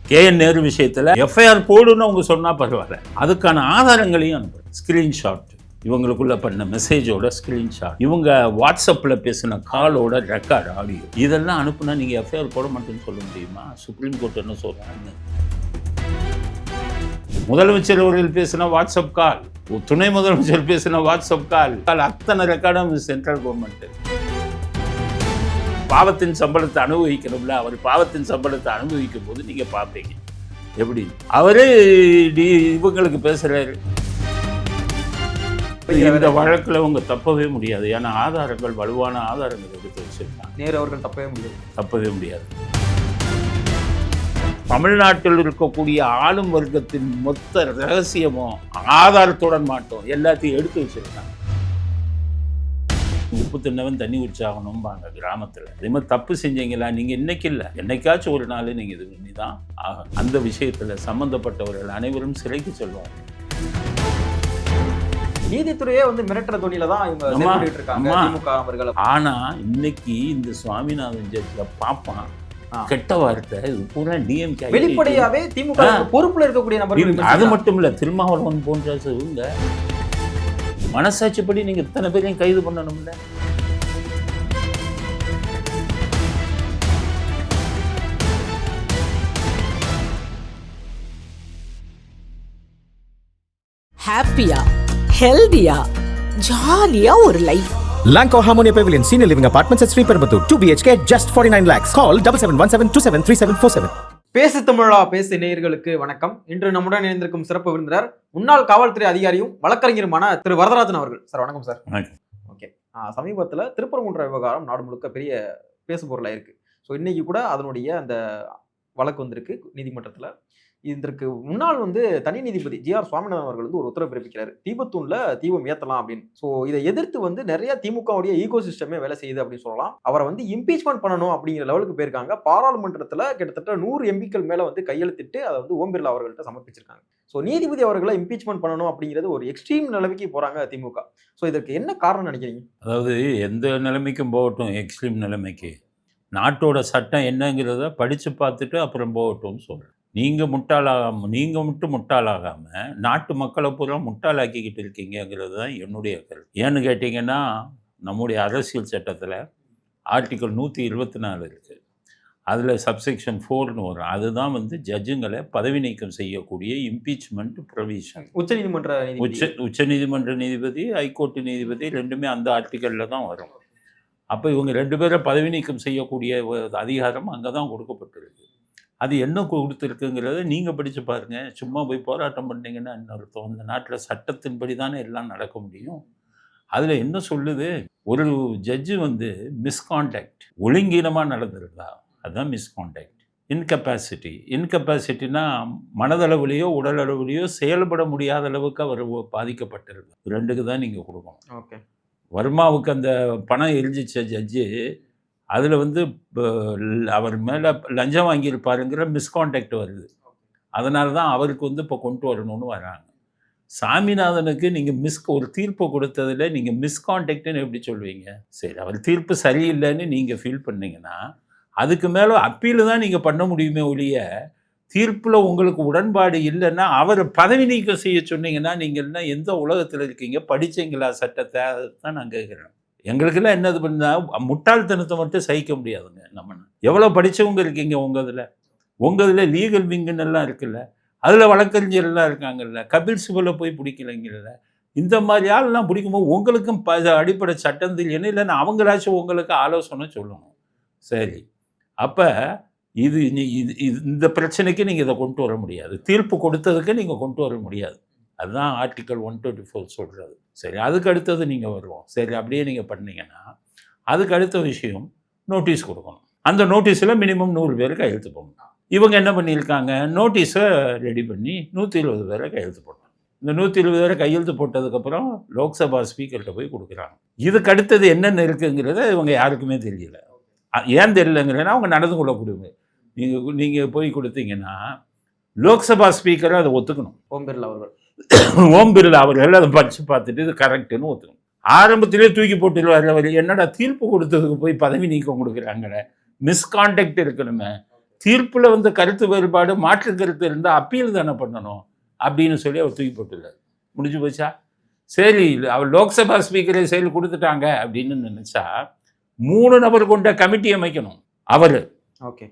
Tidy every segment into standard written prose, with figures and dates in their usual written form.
KN Nehru விஷயத்தில் FIR போடுன்னு அவங்க சொன்னால் பரவாயில்ல, அதுக்கான ஆதாரங்களையும் அனுப்புகிறேன். ஸ்க்ரீன்ஷாட், இவங்களுக்குள்ள பண்ண மெசேஜோட ஸ்க்ரீன்ஷாட், இவங்க வாட்ஸ்அப்பில் பேசின காலோட ரெக்கார்டு ஆடியோ, இதெல்லாம் அனுப்புனா நீங்கள் எஃப்ஐஆர் போட மாட்டேன்னு சொல்ல முடியுமா? சுப்ரீம் கோர்ட் என்ன சொல்கிறாங்க? முதலமைச்சர் அவர்கள் பேசின வாட்ஸ்அப் கால், துணை முதலமைச்சர் பேசின வாட்ஸ்அப் கால், அத்தனை ரெக்கார்டும் சென்ட்ரல் கவர்மெண்ட். பாவத்தின் சம்பளத்தை அனுபவிக்கணும்ல, அவர் பாவத்தின் சம்பளத்தை அனுபவிக்கும் போது நீங்க பார்ப்பீங்க எப்படி அவரே இவங்களுக்கு பேசுறாரு. இந்த வழக்குல அவங்க தப்பவே முடியாது, ஏன்னா ஆதாரங்கள், வலுவான ஆதாரங்கள் எடுத்து வச்சிருக்காங்க. நேரு அவர்கள் தப்பவே முடியாது. தமிழ்நாட்டில் இருக்கக்கூடிய ஆளும் வர்க்கத்தின் மொத்த ரகசியமும் ஆதாரத்துடன் மாட்டோம் எல்லாத்தையும் எடுத்து வச்சிருக்காங்க. உப்பு தின்னவன் தண்ணி உற்சாகணும்பாங்க கிராமத்தில். அதே மாதிரி தப்பு செஞ்சீங்களா நீங்கள் இன்னைக்கு இல்லை, என்னைக்காச்சும் ஒரு நாள் நீங்கள் இது பண்ணி தான் ஆகும். அந்த விஷயத்தில் சம்பந்தப்பட்டவர்கள் அனைவரும் சிறைக்கு செல்வாங்க. நீதித்துறையே மிரட்டுற தொழில தான் இவங்க இருக்காங்க. ஆனா இன்னைக்கு இந்த சுவாமிநாதன் ஜட்ஜில பாப்பான் கெட்ட வார்த்தை, இது பூரா டிஎம்கே வெளிப்படையாவே திமுக பொறுப்புல இருக்கக்கூடிய நபர்கள். அது மட்டும் இல்ல, திருமாவளவன் போன்ற இவங்க மனசாட்சிப்படி நீங்க இத்தனை பேரையும் கைது பண்ணணும்ல. ஹாப்பியா, ஹெல்தியா, ஜாலியா ஒரு life. Lanco Harmonia Pavilion Senior Living Apartments at Sri Perambatoor, 2 BHK, just 49 lakhs. Call 7717273747. பேசு தமிழா பேசு நேயர்களுக்கு வணக்கம். இன்று நம்முடன் இணைந்திருக்கும் சிறப்பு விருந்தினர் முன்னாள் காவல்துறை அதிகாரியும் வழக்கறிஞருமான திரு வரதராஜன் அவர்கள். சார் வணக்கம் சார். ஓகே, சமீபத்தில் திருப்பரங்குன்ற விவகாரம் நாடு முழுக்க பெரிய பேசு பொருளாக இருக்கு. ஸோ இன்னைக்கு கூட அதனுடைய அந்த வழக்கு வந்திருக்கு நீதிமன்றத்தில். இதற்கு முன்னாள் தனி நீதிபதி GR சுவாமிநாதன் அவர்கள் ஒரு உத்தரவு பிறப்பிக்கிறாரு, தீபத்தூண்ல தீபம் ஏற்றலாம் அப்படின்னு. ஸோ இதை எதிர்த்து நிறைய திமுகவுடைய ஈகோ சிஸ்டமே வேலை செய்யுது அப்படின்னு சொல்லலாம். அவரை இம்பீச்மெண்ட் பண்ணணும் அப்படிங்கிற லெவலுக்கு போயிருக்காங்க. பாராளுமன்றத்தில் கிட்டத்தட்ட 100 எம்பிக்கள் மேல கையெழுத்திட்டு அதை ஓம் பிர்லா அவர்கள்ட்ட சமர்ப்பிச்சிருக்காங்க. ஸோ நீதிபதி அவர்களை இம்பீச்மெண்ட் பண்ணணும் அப்படிங்கிறது ஒரு எக்ஸ்ட்ரீம் நிலைமைக்கு போறாங்க திமுக. ஸோ இதற்கு என்ன காரணம் நினைக்கிறீங்க? அதாவது எந்த நிலைமைக்கும் போகட்டும், எக்ஸ்ட்ரீம் நிலைமைக்கு நாட்டோட சட்டம் என்னங்கிறத படித்து பார்த்துட்டு அப்புறம் போகட்டும்னு சொல்கிறேன். நீங்கள் மட்டும் முட்டாளாகாமல் நாட்டு மக்களை பூரா முட்டாளாக்கிக்கிட்டு இருக்கீங்கிறது தான் என்னுடைய கருத்து. ஏன்னு கேட்டிங்கன்னா, நம்முடைய அரசியல் சட்டத்தில் ஆர்டிக்கல் 124 இருக்குது. அதில் சப்செக்ஷன் 4ன்னு வரும். அதுதான் ஜட்ஜுங்களை பதவி நீக்கம் செய்யக்கூடிய இம்பீச்மெண்ட் ப்ரொவிஷன். உச்சநீதிமன்ற நீதிபதி, ஹைகோர்ட்டு நீதிபதி ரெண்டுமே அந்த ஆர்டிக்கலில் தான் வரும். அப்போ இவங்க 2 பேரை பதவி நீக்கம் செய்யக்கூடிய அதிகாரம் அங்கே தான் கொடுக்கப்பட்டிருக்கு. அது என்ன கொடுத்துருக்குங்கிறத நீங்கள் படித்து பாருங்கள். சும்மா போய் போராட்டம் பண்ணிங்கன்னா என்ன அர்த்தம்? இந்த நாட்டில் சட்டத்தின்படி தானே எல்லாம் நடக்க முடியும். அதில் என்ன சொல்லுது, ஒரு ஜட்ஜு மிஸ்கான்டாக்ட், ஒழுங்கீனமாக நடந்திருந்தா அதுதான் மிஸ்கான்டாக்ட். இன்கெப்பாசிட்டினா மனதளவுலேயோ உடலளவுலேயோ செயல்பட முடியாத அளவுக்கு அவர் பாதிக்கப்பட்டிருக்கு. 2க்கு தான் நீங்கள் கொடுக்கணும். ஓகே, வர்மாவுக்கு அந்த பணம் எரிஞ்சிச்ச ஜட்ஜு அதில் அவர் மேலே லஞ்சம் வாங்கியிருப்பாருங்கிற மிஸ்கான்டாக்ட் வருது. அதனால தான் அவருக்கு இப்போ கொண்டு வரணும்னு வராங்க. சாமிநாதனுக்கு நீங்கள் ஒரு தீர்ப்பு கொடுத்ததில் நீங்கள் மிஸ்கான்டாக்ட்னு எப்படி சொல்வீங்க? சரி, அவர் தீர்ப்பு சரியில்லைன்னு நீங்கள் ஃபீல் பண்ணீங்கன்னா அதுக்கு மேலே அப்பீல் தான் நீங்கள் பண்ண முடியுமே ஒழிய, தீர்ப்பில் உங்களுக்கு உடன்பாடு இல்லைன்னா அவரை பதவி நீக்கம் செய்ய சொன்னீங்கன்னா நீங்கள்லாம் எந்த உலகத்தில் இருக்கீங்க? படித்தீங்களா சட்டத்தை? அதுதான் நான் கேட்குறேன். எங்களுக்கெல்லாம் என்னது பண்ணால் முட்டாள்தனத்தை மட்டும் சகிக்க முடியாதுங்க. நம்ம எவ்வளோ படித்தவங்க இருக்கீங்க உங்கள் இதில் லீகல் விங்குன்னு எல்லாம் இருக்குல்ல, அதில் வழக்கறிஞர்லாம் இருக்காங்கல்ல, கபில் சிபலை போய் பிடிக்கலைங்கல்ல. இந்த மாதிரி ஆள்லாம் பிடிக்கும்போது உங்களுக்கும் அடிப்படை சட்டம் தெரியணும், இல்லைன்னா அவங்களாச்சும் உங்களுக்கு ஆலோசனை சொல்லணும். சரி, அப்போ இது இந்த பிரச்சனைக்கு நீங்கள் இதை கொண்டு வர முடியாது, தீர்ப்பு கொடுத்ததுக்கு நீங்கள் கொண்டு வர முடியாது. அதுதான் ஆர்டிக்கல் 124 சொல்கிறது. சரி, அதுக்கு அடுத்தது நீங்கள் வருவோம். சரி, அப்படியே நீங்கள் பண்ணீங்கன்னா அதுக்கு அடுத்த விஷயம் நோட்டீஸ் கொடுக்கணும். அந்த நோட்டீஸில் மினிமம் 100 பேர் கையெழுத்து போடணும். இவங்க என்ன பண்ணியிருக்காங்க, நோட்டீஸை ரெடி பண்ணி 120 பேரை கையெழுத்து போடணும். இந்த 120 பேரை கையெழுத்து போட்டதுக்கப்புறம் லோக்சபா ஸ்பீக்கர்கிட்ட போய் கொடுக்குறாங்க. இதுக்கு அடுத்தது என்னென்ன இருக்குங்கிறத இவங்க யாருக்குமே தெரியல. ஏன் தெரியலங்கிறதுனா அவங்க நடந்து கொள்ளக்கூடியவங்க. நீங்கள் போய் கொடுத்தீங்கன்னா லோக்சபா ஸ்பீக்கரை அதை ஒத்துக்கணும். ஓம் பிர்லா அவர்கள் அதை படித்து பார்த்துட்டு இது கரெக்டுன்னு ஒத்துக்கணும். ஆரம்பத்திலே தூக்கி போட்டுருவார். என்னடா தீர்ப்பு கொடுத்ததுக்கு போய் பதவி நீக்கம் கொடுக்குறாங்கன்னு. மிஸ்கான்டாக்ட் இருக்கணுமே. தீர்ப்பில் வந்து கருத்து வேறுபாடு மாற்று கருத்து இருந்தால் அப்பீல் தானே பண்ணணும் அப்படின்னு சொல்லி அவர் தூக்கி போட்டுள்ளார். முடிஞ்சு போச்சா? சரி, அவர் லோக்சபா ஸ்பீக்கரை செயல் கொடுத்துட்டாங்க அப்படின்னு நினைச்சா 3 நபர் கொண்ட கமிட்டி அமைக்கணும். அவர் ஓகே,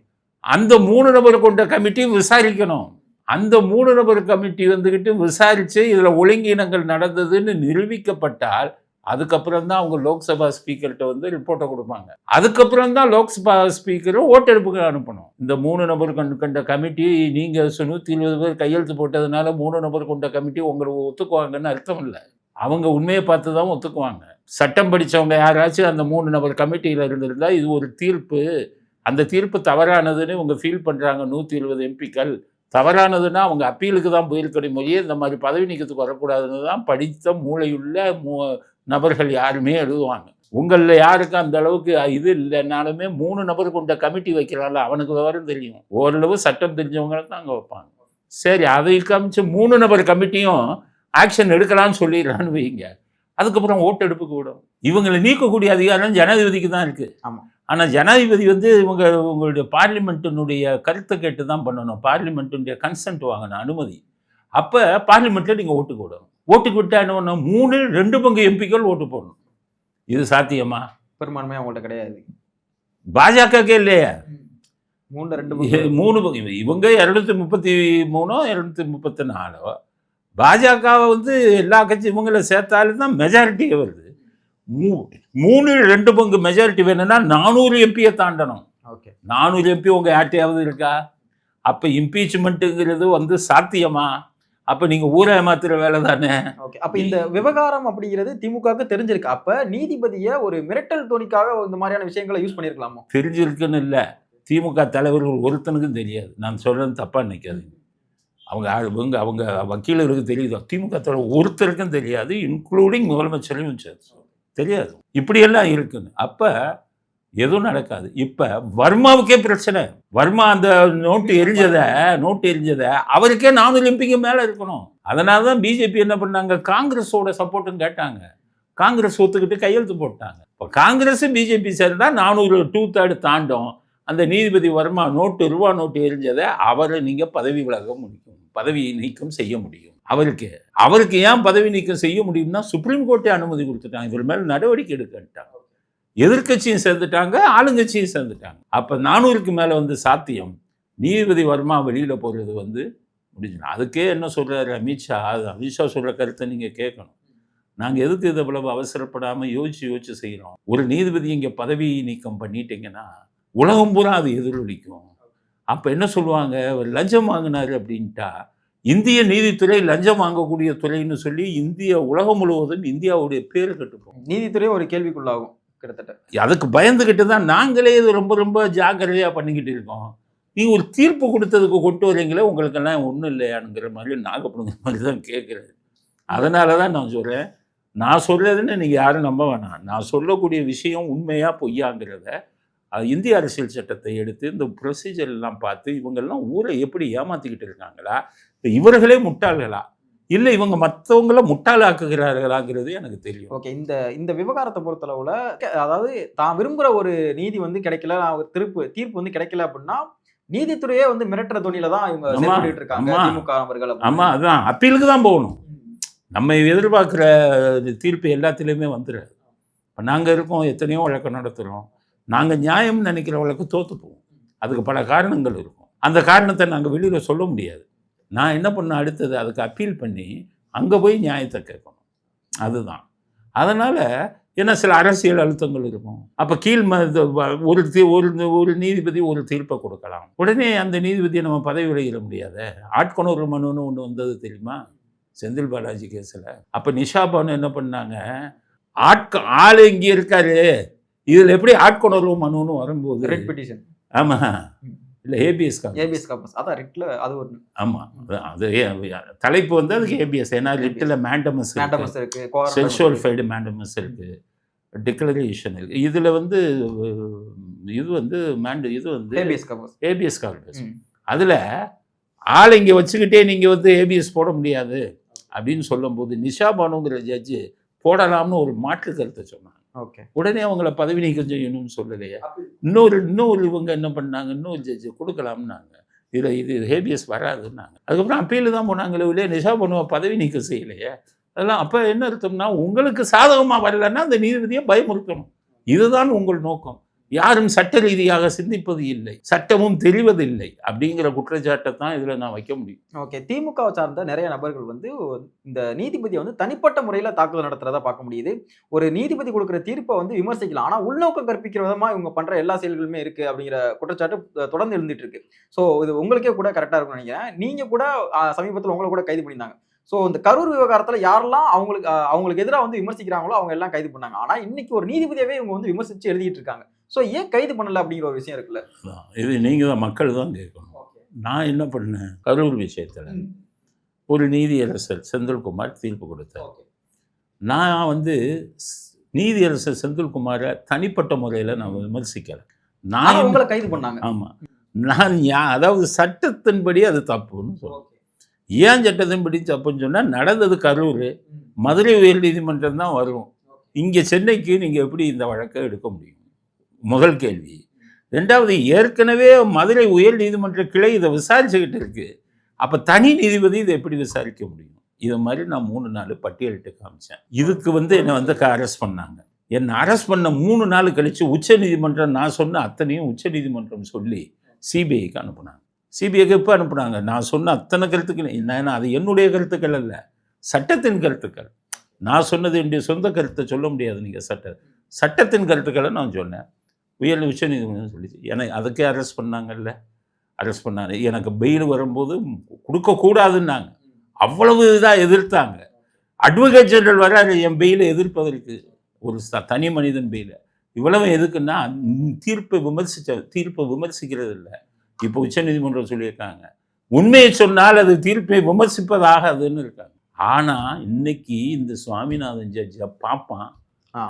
அந்த 3 நபர் கொண்ட கமிட்டி விசாரிக்கணும். அந்த 3 நபர் கமிட்டி வந்துக்கிட்டு விசாரித்து இதில் ஒழுங்கீனங்கள் நடந்ததுன்னு நிரூபிக்கப்பட்டால் அதுக்கப்புறம் தான் அவங்க லோக்சபா ஸ்பீக்கர்கிட்ட வந்து ரிப்போர்ட்டை கொடுப்பாங்க. அதுக்கப்புறம் தான் லோக்சபா ஸ்பீக்கரும் ஓட்டெடுப்புக்கு அனுப்பணும். இந்த 3 நபர் கொண்ட கமிட்டி நீங்கள் 120 பேர் கையெழுத்து போட்டதுனால 3 நபர் கொண்ட கமிட்டி உங்களை ஒத்துக்குவாங்கன்னு அர்த்தம் இல்லை. அவங்க உண்மையை பார்த்து தான் ஒத்துக்குவாங்க. சட்டம் படித்தவங்க யாராச்சும் அந்த 3 நபர் கமிட்டியில் இருந்திருந்தால் இது ஒரு தீர்ப்பு, அந்த தீர்ப்பு தவறானதுன்னு இவங்க ஃபீல் பண்ணுறாங்க 120 எம்பிக்கள். தவறானதுன்னா அவங்க அப்பீலுக்கு தான் போயிருக்கணும் மொழியே இந்த மாதிரி பதவி நீக்கத்துக்கு வரக்கூடாதுன்னு தான் படித்த மூளையுள்ள நபர்கள் யாருமே எழுதுவாங்க. உங்களில் யாருக்கு அந்த அளவுக்கு இது இல்லைனாலுமே 3 நபர் கொண்ட கமிட்டி வைக்கிறாள், அவனுக்கு விவரம் தெரியும், ஓரளவு சட்டம் தெரிஞ்சவங்களை தான் அங்கே வைப்பாங்க. சரி, அதை காமிச்சு 3 நபர் கமிட்டியும் ஆக்ஷன் எடுக்கலான்னு சொல்லிடுறான்னு வைங்க, அதுக்கப்புறம் ஓட்டெடுப்புக்கு விடும். இவங்களை நீக்கக்கூடிய அதிகாரம் ஜனாதிபதிக்கு தான் இருக்குது. ஆமாம். ஆனால் ஜனாதிபதி வந்து உங்களுடைய பார்லிமெண்ட்டினுடைய கருத்தை கேட்டு தான் பண்ணணும். பார்லிமெண்ட்டுடைய கன்சென்ட் வாங்கணும், அனுமதி. அப்போ பார்லிமெண்ட்டில் நீங்கள் ஓட்டுக்கு விடணும். ஓட்டுக்கு விட்டால் என்ன பண்ணணும்? 2 பங்கு எம்பிக்கள் ஓட்டு போடணும். இது சாத்தியமா? பெரும்பான்மை அவங்கள்ட்ட கிடையாது. பாஜகக்கே இல்லையா? 3 பங்கு. இவங்க 233 234. பாஜகவை வந்து எல்லா கட்சி இவங்களை சேர்த்தாலும் தான் மெஜாரிட்டியே வருது. 2 பங்கு மெஜாரிட்டி வேணும்னா 400 எம்பியை தாண்டணும். ஓகே, 400 எம்பி உங்கள் யார்ட்டையாவது இருக்கா? அப்போ இம்பீச்மெண்ட்டுங்கிறது வந்து சாத்தியமா? அப்போ நீங்கள் ஊரை ஏமாத்துற வேலை தானே. ஓகே, அப்போ இந்த விவகாரம் அப்படிங்கிறது திமுகவுக்கு தெரிஞ்சிருக்கு. அப்போ நீதிபதியை ஒரு மிரட்டல் தோணிக்காக இந்த மாதிரியான விஷயங்களை யூஸ் பண்ணியிருக்கலாமோ? தெரிஞ்சிருக்குன்னு இல்லை, திமுக தலைவர்கள் ஒருத்தனுக்கும் தெரியாது. நான் சொல்கிறது தப்பாக நினைக்காதீங்க. அவங்க வக்கீலருக்கு தெரியுது, திமுக தலைவர் ஒருத்தருக்கும் தெரியாது, இன்க்ளூடிங் முதலமைச்சரையும் தெரியாது. இப்படியெல்லாம் இருக்குன்னு. அப்போ எதுவும் நடக்காது. இப்போ வர்மாவுக்கே பிரச்சனை. வர்மா அந்த நோட்டு எரிஞ்சதை அவருக்கே 400 எம்பிக்கு மேலே இருக்கணும். அதனால தான் பிஜேபி என்ன பண்ணாங்க, காங்கிரஸோட சப்போர்ட்டுன்னு கேட்டாங்க. காங்கிரஸ் ஒத்துக்கிட்டு கையெழுத்து போட்டாங்க. இப்போ காங்கிரஸ் பிஜேபி சேர்ந்தா 400 2/3 தாண்டும். அந்த நீதிபதி வர்மா ரூபா நோட்டு எரிஞ்சதை அவரை நீங்கள் பதவி விலக முடியும், பதவி நீக்கம் செய்ய முடியும். அவருக்கு ஏன் பதவி நீக்கம் செய்ய முடியும்னா சுப்ரீம் கோர்ட்டே அனுமதி கொடுத்துட்டாங்க, இவர் மேலே நடவடிக்கை எடுக்கட்டாங்க. எதிர்கட்சியும் சேர்ந்துட்டாங்க, ஆளுங்கட்சியும் சேர்ந்துட்டாங்க. அப்போ 400க்கு மேலே வந்து சாத்தியம். நீதிபதி வர்மா வெளியில் போகிறது வந்து முடிஞ்சிடும். அதுக்கே என்ன சொல்கிறாரு அமித்ஷா, அமித்ஷா சொல்கிற கருத்தை நீங்கள் கேட்கணும். நாங்கள் எதுக்கு இதை இவ்வளவு அவசரப்படாமல் யோசிச்சு செய்கிறோம்? ஒரு நீதிபதி இங்கே பதவி நீக்கம் பண்ணிட்டீங்கன்னா உலகம் பூரா அது எதிரொலிக்கும். அப்போ என்ன சொல்லுவாங்க, லஞ்சம் வாங்கினார் அப்படின்ட்டா இந்திய நீதித்துறை லஞ்சம் வாங்கக்கூடிய துறைன்னு சொல்லி உலகம் முழுவதும் இந்தியாவுடைய பேர் கட்டுப்போம். நீதித்துறை ஒரு கேள்விக்குள்ளாகும் கிட்டத்தட்ட. அதுக்கு பயந்துக்கிட்டு தான் நாங்களே இது ரொம்ப ரொம்ப ஜாக்கிரதையாக பண்ணிக்கிட்டு இருக்கோம். நீங்கள் ஒரு தீர்ப்பு கொடுத்ததுக்கு கொண்டு வரீங்களே, உங்களுக்கெல்லாம் ஒன்றும் இல்லையானுங்கிற மாதிரி நாகப்படுங்கிற மாதிரி தான் கேட்குறது. அதனால தான் நான் சொல்கிறேன், நான் சொல்கிறதுன்னு நீங்கள் யாரும் நம்ப வேணாம். நான் சொல்லக்கூடிய விஷயம் உண்மையாக பொய்யாங்கிறத இந்திய அரசியல் சட்டத்தை எடுத்து இந்த ப்ரொசீஜர் எல்லாம் பார்த்து இவங்கெல்லாம் ஊரை எப்படி ஏமாற்றிக்கிட்டு இருக்காங்களா, இப்போ இவர்களே முட்டாள்களா, இல்லை இவங்க மற்றவங்கள முட்டாளாக்குகிறார்களாங்கிறது எனக்கு தெரியும். ஓகே, இந்த விவகாரத்தை பொறுத்தளவில் அதாவது தான் விரும்புகிற ஒரு நீதி வந்து கிடைக்கல, தீர்ப்பு வந்து கிடைக்கல அப்படின்னா நீதித்துறையே வந்து மிரட்டுற தொழில தான் இவங்க செயல்பட்டு இருக்காங்க திமுக அவர்கள். ஆமா, அதான் அப்பீலுக்கு தான் போகணும். நம்ம எதிர்பார்க்குற தீர்ப்பு எல்லாத்துலேயுமே வந்துடுது. இப்போ நாங்கள் இருக்கோம், எத்தனையோ வழக்கம் நடத்துகிறோம். நாங்கள் நியாயம்னு நினைக்கிற வழக்கு தோற்று போவோம். அதுக்கு பல காரணங்கள் இருக்கும். அந்த காரணத்தை நாங்கள் வெளியில் சொல்ல முடியாது. நான் என்ன பண்ண அடுத்தது அதுக்கு அப்பீல் பண்ணி அங்கே போய் நியாயத்தை கேட்கணும். அதுதான். அதனால் ஏன்னா சில அரசியல் அழுத்தங்கள் இருக்கும். அப்போ ஒரு நீதிபதி ஒரு தீர்ப்பை கொடுக்கலாம், உடனே அந்த நீதிபதியை நம்ம பதவி விலகிட முடியாத. ஆட்கொணர்வு மனுன்னு ஒன்று வந்தது தெரியுமா, செந்தில் பாலாஜி கேஸில். அப்போ நிஷா பானு என்ன பண்ணாங்க, ஆள் இங்கே இருக்காரு, இதில் எப்படி ஆட்கொணர்வு மனுன்னு வரும்போது ரெட் பெட்டிஷன். ஆமாம், இல்லை ஏபிஎஸ் கார்பஸ், அதான் ரிட்ல அது ஒரு. ஆமாம், அது தலைப்பு வந்து அதுக்கு ஏபிஎஸ். ஏன்னா ரிட்டில் மேண்டமஸ் இருக்கு, சென்சுவல்ஃபைடு மேண்டமஸ் இருக்குது, டிக்ளரேஷன் இருக்குது. இதில் வந்து இது வந்து ஏபிஎஸ் கார்பஸ். அதில் ஆள் இங்கே வச்சுக்கிட்டே நீங்கள் வந்து ஏபிஎஸ் போட முடியாது அப்படின்னு சொல்லும்போது நிஷா பானுங்கிற ஜட்ஜு போடலாம்னு ஒரு மாற்று கருத்தை சொன்னாங்க. ஓகே. உடனே அவங்கள பதவி நீக்கம் செய்யணும்னு சொல்லலையே. இன்னொரு இவங்க என்ன பண்ணாங்க, இன்னொரு ஜட்ஜு கொடுக்கலாம்னாங்க. இது ஹேபியஸ் வராதுன்னாங்க. அதுக்கப்புறம் அப்பீல் தான் போனாங்களே இல்லையே, நிஷா பண்ணுவா பதவி நீக்கம் செய்யலையே. அதெல்லாம் அப்போ என்ன அர்த்தம்னா, உங்களுக்கு சாதகமாக வரலன்னா அந்த நீதிபதியை பயமுறுத்தணும். இதுதான் உங்கள் நோக்கம். யாரும் சட்ட ரீதியாக சிந்திப்பது இல்லை, சட்டமும் தெரிவதில்லை அப்படிங்கிற குற்றச்சாட்டை தான் இதில் நான் வைக்க முடியும். ஓகே. திமுகவை சார்ந்த நிறைய நபர்கள் வந்து இந்த நீதிபதியை வந்து தனிப்பட்ட முறையில் தாக்குதல் நடத்துறதா பார்க்க முடியுது. ஒரு நீதிபதி கொடுக்குற தீர்ப்பை வந்து விமர்சிக்கலாம், ஆனால் உள்நோக்கம் கற்பிக்கிற விதமாக இவங்க பண்ணுற எல்லா செயல்களுமே இருக்குது அப்படிங்கிற குற்றச்சாட்டு தொடர்ந்து எழுந்துட்டு இருக்கு. ஸோ இது உங்களுக்கே கூட கரெக்டாக இருக்கும்னு நினைக்கிறேன். நீங்கள் கூட சமீபத்தில் உங்களை கூட கைது பண்ணியிருந்தாங்க. ஸோ இந்த கரூர் விவகாரத்தில் யாரெல்லாம் அவங்களுக்கு எதிராக வந்து விமர்சிக்கிறாங்களோ அவங்க எல்லாம் கைது பண்ணாங்க. ஆனால் இன்னைக்கு ஒரு நீதிபதியாவே இவங்க வந்து விமர்சித்து எழுதிட்டு இருக்காங்க. ஸோ ஏன் கைது பண்ணல அப்படிங்கிற ஒரு விஷயம் இருக்குல்ல. இது நீங்கள் தான் மக்கள் தான் கேட்கணும். நான் என்ன பண்ணேன், கரூர் விஷயத்தில் ஒரு நீதியரசர் செந்தில்குமார் தீர்ப்பு கொடுத்தார். நான் வந்து நீதியரசர் செந்தில்குமாரை தனிப்பட்ட முறையில் நான் விமர்சிக்கலை. நான் உங்களை கைது பண்ணாங்க. ஆமாம், நான் அதாவது சட்டத்தின்படி அது தப்புன்னு சொல்லுவேன். ஏன் சட்டத்தின்படி தப்புன்னு சொன்னால், நடந்தது கரூர், மதுரை உயர்நீதிமன்றம் தான் வரும். இங்கே சென்னைக்கு நீங்கள் எப்படி இந்த வழக்கை எடுக்க முடியும்? முதல் கேள்வி. ரெண்டாவது, ஏற்கனவே மதுரை உயர் நீதிமன்ற கிளை இதை விசாரிச்சுக்கிட்டு இருக்கு. அப்போ தனி நீதிபதி இதை எப்படி விசாரிக்க முடியும்? இதை மாதிரி நான் 3 பட்டியலிட்டு காமிச்சேன். இதுக்கு வந்து என்னை வந்து அரெஸ்ட் பண்ணாங்க. என்னை அரெஸ்ட் பண்ண 3 நாள் கழித்து உச்ச நீதிமன்றம் நான் சொன்ன அத்தனையும் உச்ச நீதிமன்றம் சொல்லி சிபிஐக்கு அனுப்புனாங்க. சிபிஐக்கு எப்போ அனுப்புனாங்க? நான் சொன்ன அத்தனை கருத்துக்கள் என்ன, அது என்னுடைய கருத்துக்கள் அல்ல, சட்டத்தின் கருத்துக்கள். நான் சொன்னது என்னுடைய சொந்த கருத்தை சொல்ல முடியாது. நீங்கள் சட்டத்தின் கருத்துக்களை நான் சொன்னேன். உச்ச நீதிமன்றம் சொல்லிச்சு. எனக்கு அதுக்கே அரெஸ்ட் பண்ணாங்கல்ல, அரெஸ்ட் பண்ணாங்க. எனக்கு பெயில் வரும்போது கொடுக்கக்கூடாதுன்னாங்க. அவ்வளவு இதாக எதிர்த்தாங்க. அட்வொகேட் ஜெனரல் வராரு என் பெயிலை எதிர்ப்பதற்கு, ஒரு தனி மனிதன் பெயில. இவ்வளவு எதுக்குன்னா, தீர்ப்பை விமர்சிக்கிறது இல்லை. இப்போ உச்சநீதிமன்றம் சொல்லியிருக்காங்க, உண்மையை சொன்னால் அது தீர்ப்பை விமர்சிப்பதாகாதுன்னு இருக்காங்க. ஆனால் இன்னைக்கு இந்த சுவாமிநாதன் ஜட்ஜை பார்ப்பான்,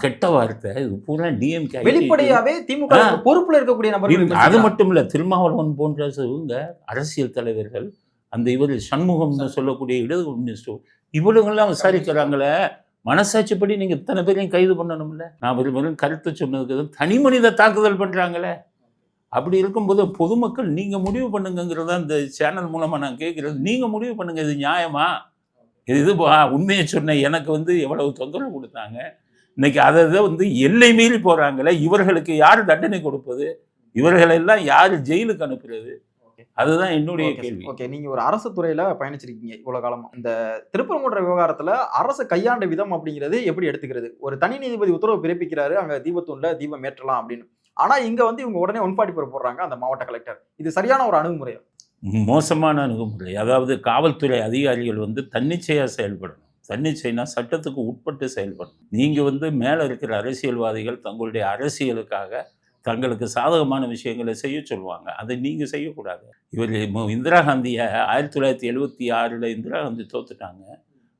கெட்ட வார்த்தை, இது பூரா டிஎம்கே வெளிப்படையாவே திமுக பொறுப்புல இருக்கக்கூடிய நபர்கள். அது மட்டும் இல்லை, திருமாவளவன் போன்ற இவங்க அரசியல் தலைவர்கள், அந்த இவர் சண்முகம்னு சொல்லக்கூடிய இடது கம்யூனிஸ்ட், இவளுங்கெல்லாம் விசாரிக்கிறாங்களே. மனசாட்சிப்படி நீங்கள் இத்தனை பேரையும் கைது பண்ணணும்ல. நான் வெறும் கருத்தை சொன்னதுக்கு தனி மனித தாக்குதல் பண்ணுறாங்களே. அப்படி இருக்கும்போது பொதுமக்கள் நீங்கள் முடிவு பண்ணுங்கிறத இந்த சேனல் மூலமாக நான் கேட்குறது. நீங்கள் முடிவு பண்ணுங்கள், இது நியாயமா? இது உண்மையை சொன்ன எனக்கு வந்து எவ்வளவு தொந்தரவு கொடுத்தாங்க. இன்னைக்கு அதை வந்து எல்லை மீறி போகிறாங்களே. இவர்களுக்கு யார் தண்டனை கொடுப்பது? இவர்களெல்லாம் யார் ஜெயிலுக்கு அனுப்புறது? அதுதான் என்னுடைய கேள்வி. ஓகே, நீங்க ஒரு அரசு துறையில பயணிச்சிருக்கீங்க இவ்வளவு காலமா. இந்த திருப்பரங்குன்ற விவகாரத்துல அரசு கையாண்ட விதம் அப்படிங்கிறது எப்படி எடுத்துக்கிறது? ஒரு தனி நீதிபதி உத்தரவு பிறப்பிக்கிறாரு, அங்க தீபத்தூண்ல தீபம் ஏற்றலாம் அப்படின்னு. ஆனா இங்க வந்து இவங்க உடனே 144 போடுறாங்க அந்த மாவட்ட கலெக்டர். இது சரியான ஒரு அணுகுமுறையா? மோசமான அணுகுமுறை. அதாவது காவல்துறை அதிகாரிகள் வந்து தன்னிச்சையாக செயல்படணும். தன்னிச்சைனா சட்டத்துக்கு உட்பட்டு செயல்படணும். நீங்கள் வந்து மேலே இருக்கிற அரசியல்வாதிகள் தங்களுடைய அரசியலுக்காக தங்களுக்கு சாதகமான விஷயங்களை செய்ய சொல்லுவாங்க, அதை நீங்கள் செய்யக்கூடாது. இவர் இந்திரா காந்தியை 1976 இந்திரா காந்தி தோத்துட்டாங்க.